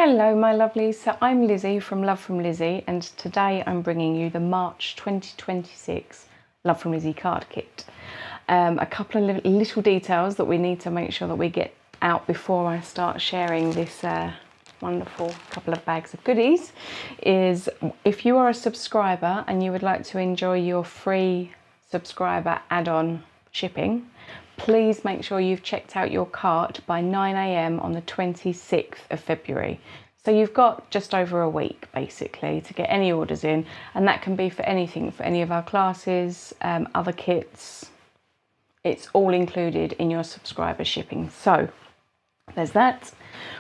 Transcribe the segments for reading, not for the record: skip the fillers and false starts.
Hello my lovelies, so I'm Lizzie from Love from Lizzie, and today I'm bringing you the March 2026 Love from Lizzie card kit. A couple of little details that we need to make sure that we get out before I start sharing this wonderful couple of bags of goodies is if you are a subscriber and you would like to enjoy your free subscriber add-on shipping, please make sure you've checked out your cart by 9 AM on the 26th of February. So you've got just over a week basically to get any orders in, and that can be for anything, for any of our classes, other kits. It's all included in your subscriber shipping. So there's that.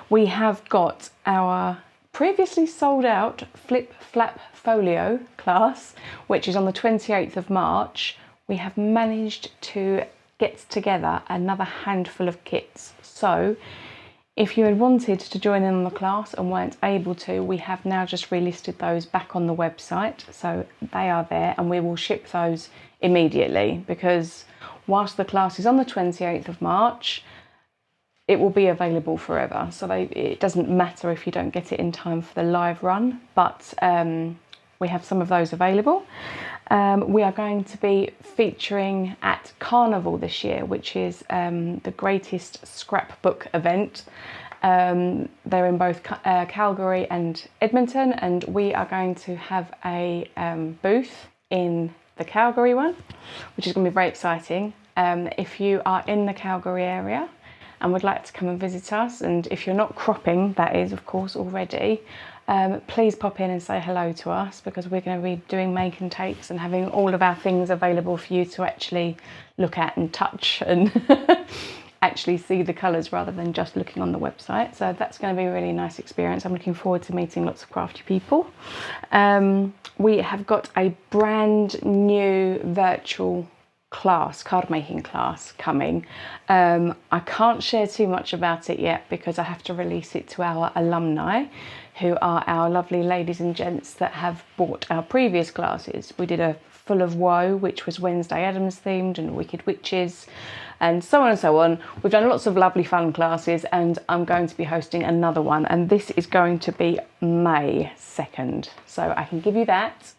We have got our previously sold out Flip Flap Folio class, which is on the 28th of March. We have managed to get together another handful of kits. So if you had wanted to join in on the class and weren't able to, we have now just relisted those back on the website. So they are there and we will ship those immediately, because whilst the class is on the 28th of March, it will be available forever. So it doesn't matter if you don't get it in time for the live run, but we have some of those available. We are going to be featuring at Carnival this year, which is the greatest scrapbook event. They're in both Calgary and Edmonton, and we are going to have a booth in the Calgary one, which is going to be very exciting. If you are in the Calgary area and would like to come and visit us, and if you're not cropping, that is of course already, please pop in and say hello to us, because we're going to be doing make and takes and having all of our things available for you to actually look at and touch and actually see the colours rather than just looking on the website. So that's going to be a really nice experience. I'm looking forward to meeting lots of crafty people. We have got a brand new virtual class, card making class coming. I can't share too much about it yet because I have to release it to our alumni, who are our lovely ladies and gents that have bought our previous classes. We did a Full of Woe, which was Wednesday Addams themed, and Wicked Witches, and so on and so on. We've done lots of lovely fun classes, and I'm going to be hosting another one, and this is going to be May 2nd. So I can give you that.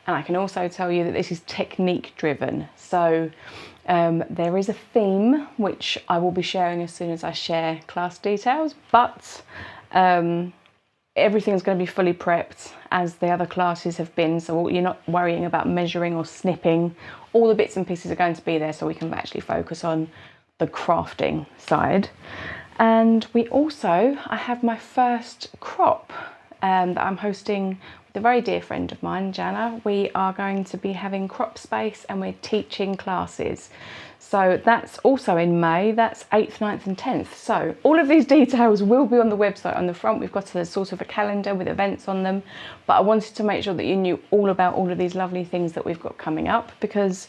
And I can also tell you that this is technique driven. So there is a theme, which I will be sharing as soon as I share class details, but everything's going to be fully prepped as the other classes have been. So you're not worrying about measuring or snipping. All the bits and pieces are going to be there so we can actually focus on the crafting side. And I have my first crop that I'm hosting with a very dear friend of mine, Jana. We are going to be having crop space and we're teaching classes. So that's also in May. That's 8th, 9th and 10th. So all of these details will be on the website. On the front we've got a sort of a calendar with events on them, but I wanted to make sure that you knew all about all of these lovely things that we've got coming up, because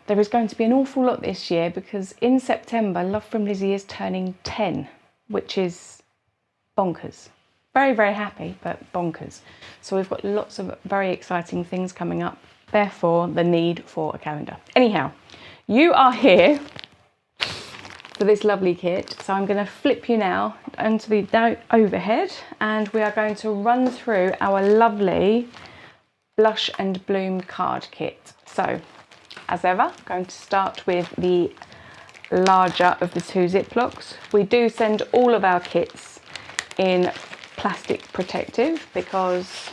there is going to be an awful lot this year, because in September Love from Lizzie is turning 10, which is bonkers. Very, very happy, but bonkers. So we've got lots of very exciting things coming up, therefore the need for a calendar. Anyhow, you are here for this lovely kit. So I'm going to flip you now onto the overhead, and we are going to run through our lovely Blush and Bloom card kit. So as ever, I'm going to start with the larger of the two Ziplocs. We do send all of our kits in plastic protective, because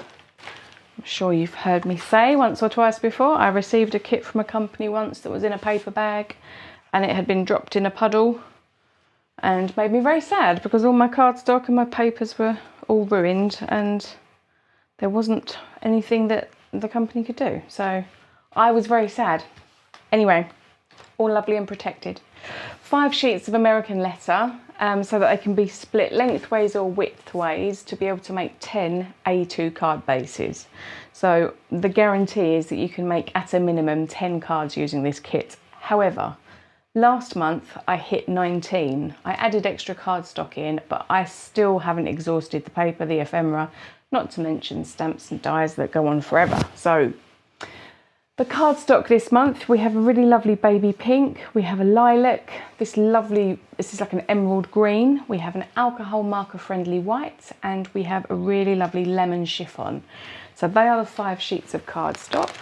I'm sure you've heard me say once or twice before, I received a kit from a company once that was in a paper bag and it had been dropped in a puddle and made me very sad, because all my cardstock and my papers were all ruined and there wasn't anything that the company could do. So I was very sad. Anyway, all lovely and protected. 5 sheets of American letter, so that they can be split lengthways or widthways to be able to make 10 A2 card bases. So the guarantee is that you can make at a minimum 10 cards using this kit. However, last month I hit 19. I added extra cardstock in, but I still haven't exhausted the paper, the ephemera, not to mention stamps and dies that go on forever. So The cardstock this month, we have a really lovely baby pink, we have a lilac, this is like an emerald green, we have an alcohol marker friendly white, and we have a really lovely lemon chiffon. So they are the 5 sheets of cardstock.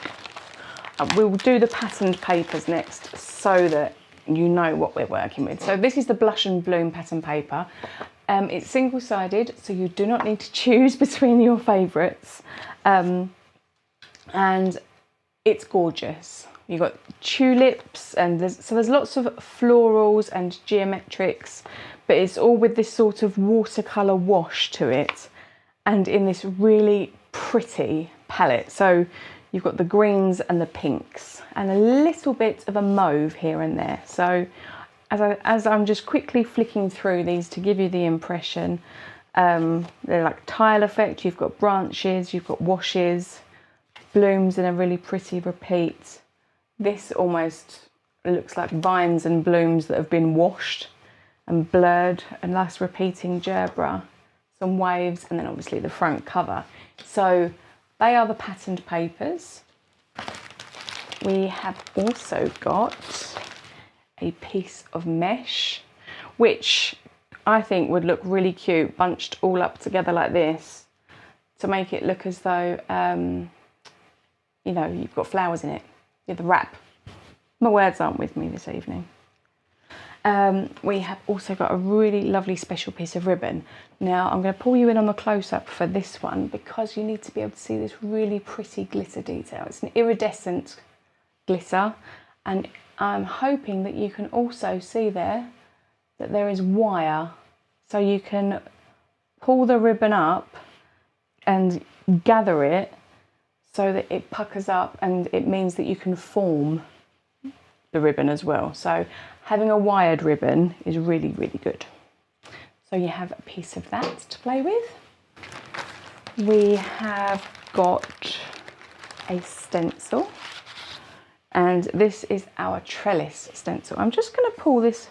We'll do the patterned papers next so that you know what we're working with. So this is the Blush and Bloom pattern paper. It's single-sided, so you do not need to choose between your favourites. And it's gorgeous. You've got tulips, and there's lots of florals and geometrics, but it's all with this sort of watercolour wash to it, and in this really pretty palette. So you've got the greens and the pinks, and a little bit of a mauve here and there. So as I'm just quickly flicking through these to give you the impression, they're like tile effect. You've got branches, you've got washes, blooms in a really pretty repeat. This almost looks like vines and blooms that have been washed and blurred, a nice repeating gerbera, some waves, and then obviously the front cover. So they are the patterned papers. We have also got a piece of mesh, which I think would look really cute bunched all up together like this, to make it look as though you know, you've got flowers in it. You're the wrap. My words aren't with me this evening. We have also got a really lovely special piece of ribbon. Now I'm going to pull you in on the close-up for this one because you need to be able to see this really pretty glitter detail. It's an iridescent glitter, and I'm hoping that you can also see there that there is wire, so you can pull the ribbon up and gather it so that it puckers up, and it means that you can form the ribbon as well. So having a wired ribbon is really, really good. So you have a piece of that to play with. We have got a stencil, and this is our trellis stencil. I'm just going to pull this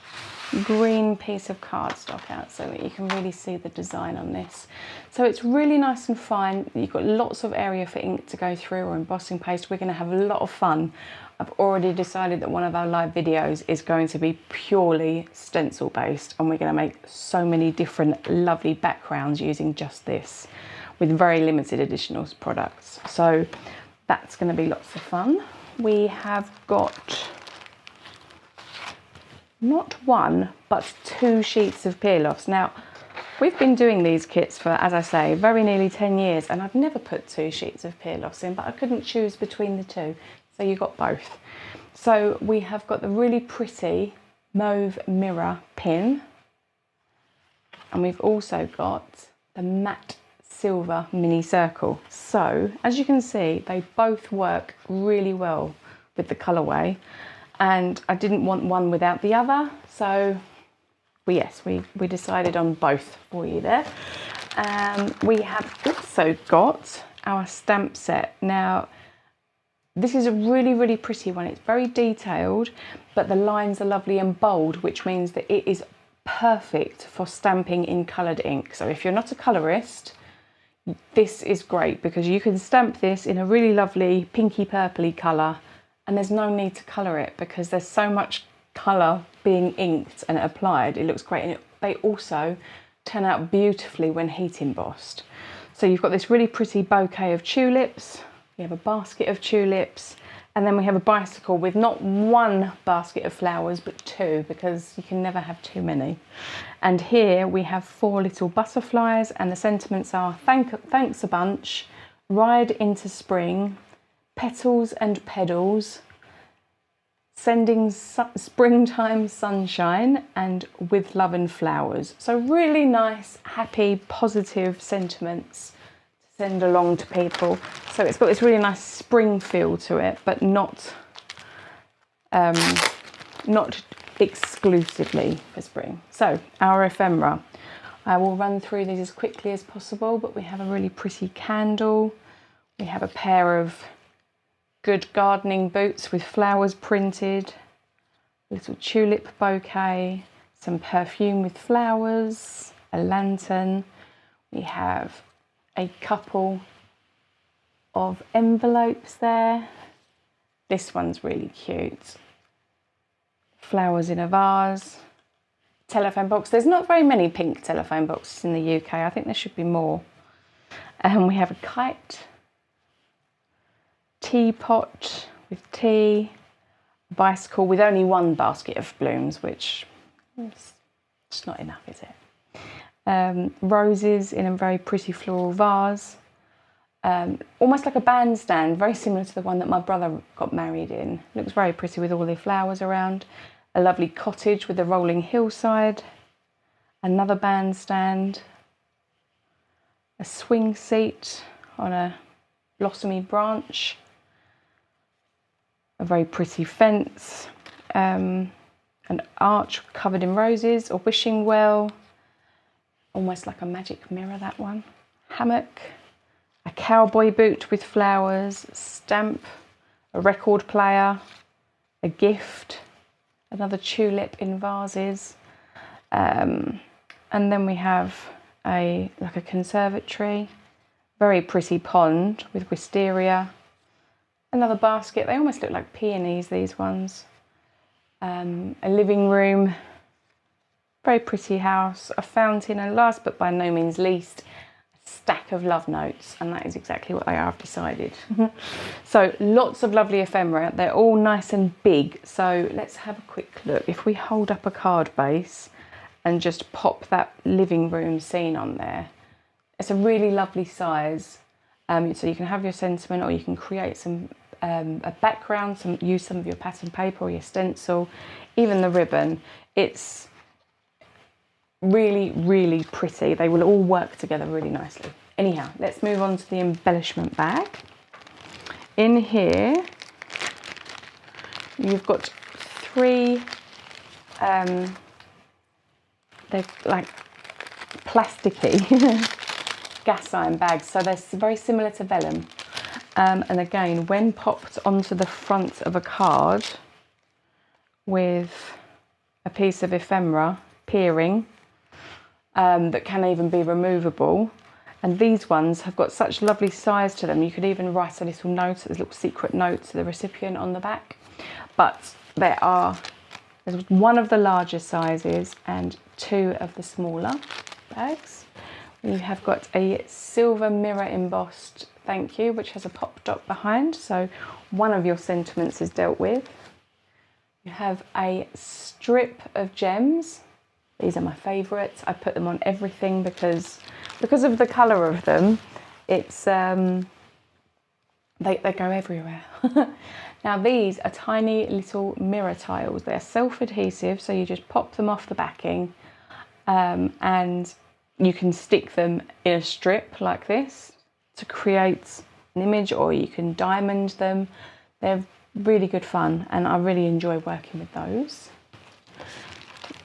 green piece of cardstock out so that you can really see the design on this. So it's really nice and fine. You've got lots of area for ink to go through, or embossing paste. We're going to have a lot of fun. I've already decided that one of our live videos is going to be purely stencil based, and we're going to make so many different lovely backgrounds using just this with very limited additional products. So that's going to be lots of fun. We have got not 1 but 2 sheets of peel-offs. Now we've been doing these kits for, as I say, very nearly 10 years, and I've never put 2 sheets of peel-offs in, but I couldn't choose between the 2, so you got both. So we have got the really pretty mauve mirror pin, and we've also got the matte silver mini circle. So as you can see, they both work really well with the colourway, and I didn't want one without the other, so we decided on both for you there. We have also got our stamp set. Now this is a really, really pretty one. It's very detailed, but the lines are lovely and bold, which means that it is perfect for stamping in coloured ink. So if you're not a colourist, this is great, because you can stamp this in a really lovely pinky purpley colour, and there's no need to colour it because there's so much colour being inked and applied. It looks great, and they also turn out beautifully when heat embossed. So you've got this really pretty bouquet of tulips, we have a basket of tulips, and then we have a bicycle with not 1 basket of flowers but 2, because you can never have too many. And here we have 4 little butterflies, and the sentiments are thanks a bunch, ride into spring, petals and pedals, sending springtime sunshine, and with love and flowers. So really nice, happy, positive sentiments to send along to people. So it's got this really nice spring feel to it, but not exclusively for spring. So our ephemera, I will run through these as quickly as possible, but we have a really pretty candle. We have a pair of good gardening boots with flowers printed, a little tulip bouquet, some perfume with flowers, a lantern. We have a couple of envelopes there, This one's really cute. Flowers in a vase. Telephone box. There's not very many pink telephone boxes in the UK. I think there should be more. And we have a kite. Teapot with tea. Bicycle with only one basket of blooms, which is just not enough, is it? Roses in a very pretty floral vase. Almost like a bandstand, very similar to the one that my brother got married in. Looks very pretty with all the flowers around. A lovely cottage with a rolling hillside. Another bandstand. A swing seat on a blossomy branch. A very pretty fence. An arch covered in roses, a wishing well. Almost like a magic mirror, that one. Hammock. A cowboy boot with flowers, stamp, a record player, a gift, another tulip in vases, and then we have like a conservatory, very pretty pond with wisteria, another basket. They almost look like peonies, these ones. A living room, very pretty house, a fountain, and last but by no means least, stack of love notes, and that is exactly what I have decided. So lots of lovely ephemera. They're all nice and big, so let's have a quick look. If we hold up a card base and just pop that living room scene on there, it's a really lovely size. So you can have your sentiment, or you can create some a background, use some of your pattern paper or your stencil, even the ribbon. It's really, really pretty. They will all work together really nicely. Anyhow, let's move on to the embellishment bag. In here, you've got three, they're like plasticky gas iron bags, so they're very similar to vellum. And again, when popped onto the front of a card with a piece of ephemera peering, that can even be removable, and these ones have got such lovely size to them. You could even write a little note, a little secret note to the recipient on the back. But there's one of the larger sizes and two of the smaller bags. You have got a silver mirror embossed thank you, which has a pop dot behind, so one of your sentiments is dealt with. You have a strip of gems. These are my favourites. I put them on everything because of the colour of them. It's they go everywhere. Now these are tiny little mirror tiles. They're self-adhesive, so you just pop them off the backing, and you can stick them in a strip like this to create an image, or you can diamond them. They're really good fun, and I really enjoy working with those.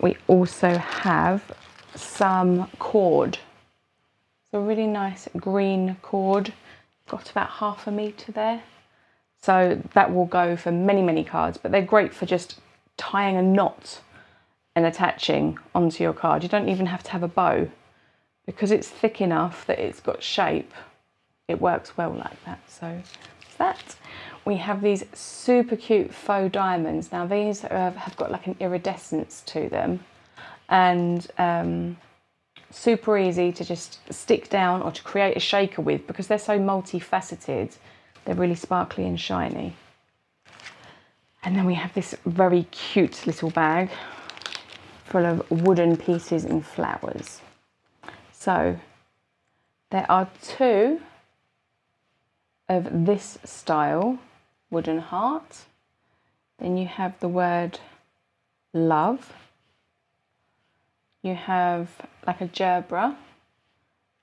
We also have some cord. It's a really nice green cord. Got about 1/2 metre there. So that will go for many, many cards, but they're great for just tying a knot and attaching onto your card. You don't even have to have a bow, because it's thick enough that it's got shape. It works well like that. So that's that. We have these super cute faux diamonds. Now these have got like an iridescence to them, and super easy to just stick down or to create a shaker with, because they're so multifaceted. They're really sparkly and shiny. And then we have this very cute little bag full of wooden pieces and flowers. So there are two of this style wooden heart. Then you have the word love. You have like a gerbera,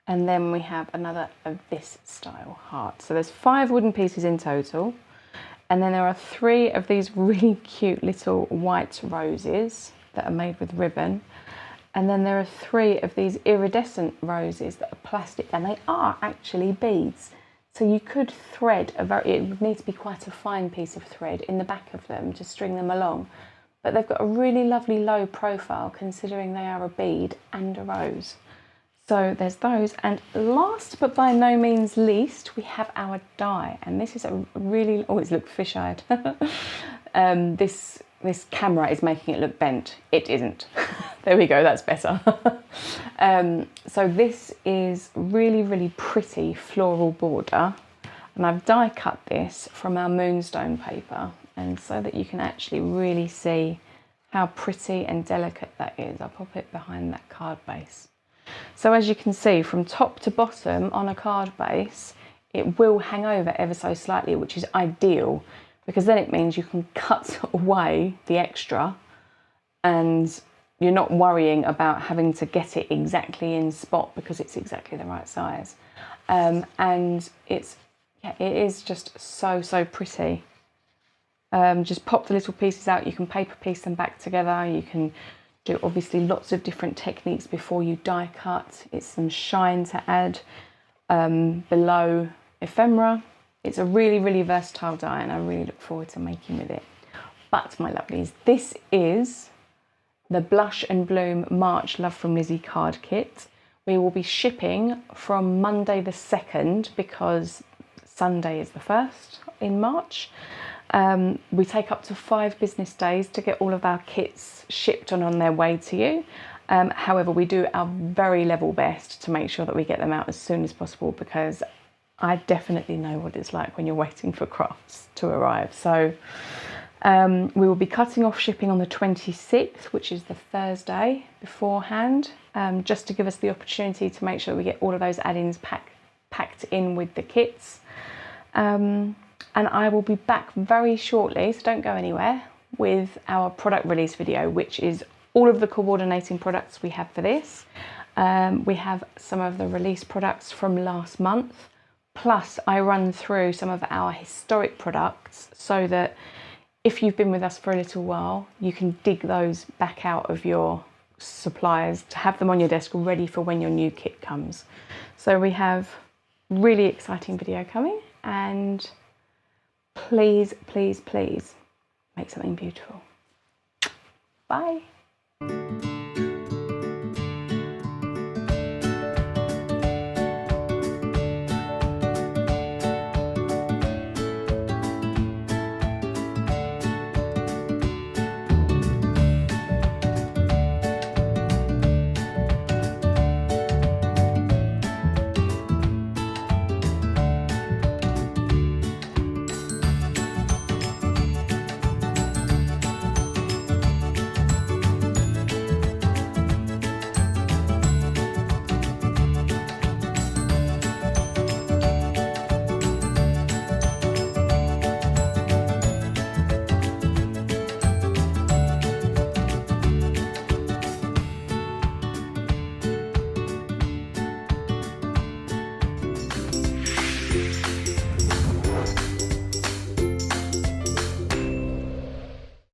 and then we have another of this style heart. So there's 5 wooden pieces in total, and then there are 3 of these really cute little white roses that are made with ribbon, and then there are 3 of these iridescent roses that are plastic, and they are actually beads. So you could thread it would need to be quite a fine piece of thread in the back of them to string them along. But they've got a really lovely low profile, considering they are a bead and a rose. So there's those, and last but by no means least, we have our die, and this is a really, oh, it's looked fish-eyed. This camera is making it look bent. It isn't. There we go, that's better. So this is really, really pretty floral border, and I've die cut this from our moonstone paper, and so that you can actually really see how pretty and delicate that is. I'll pop it behind that card base. So as you can see, from top to bottom on a card base, it will hang over ever so slightly, which is ideal, because then it means you can cut away the extra and you're not worrying about having to get it exactly in spot because it's exactly the right size. And it is just so pretty. Just pop the little pieces out. You can paper piece them back together. You can do obviously lots of different techniques before you die cut. It's some shine to add below ephemera. It's a really, really versatile die, and I really look forward to making with it. But my lovelies, this is the Blush and Bloom March Love from Lizi card kit. We will be shipping from Monday the 2nd because Sunday is the 1st in March. We take up to 5 business days to get all of our kits shipped and on their way to you. However, we do our very level best to make sure that we get them out as soon as possible, because I definitely know what it's like when you're waiting for crafts to arrive. So we will be cutting off shipping on the 26th, which is the Thursday beforehand, just to give us the opportunity to make sure we get all of those add-ins packed in with the kits. And I will be back very shortly, so don't go anywhere, with our product release video, which is all of the coordinating products we have for this. We have some of the release products from last month, plus I run through some of our historic products so that if you've been with us for a little while, you can dig those back out of your suppliers to have them on your desk ready for when your new kit comes. So we have really exciting video coming, and please, please, please make something beautiful. Bye.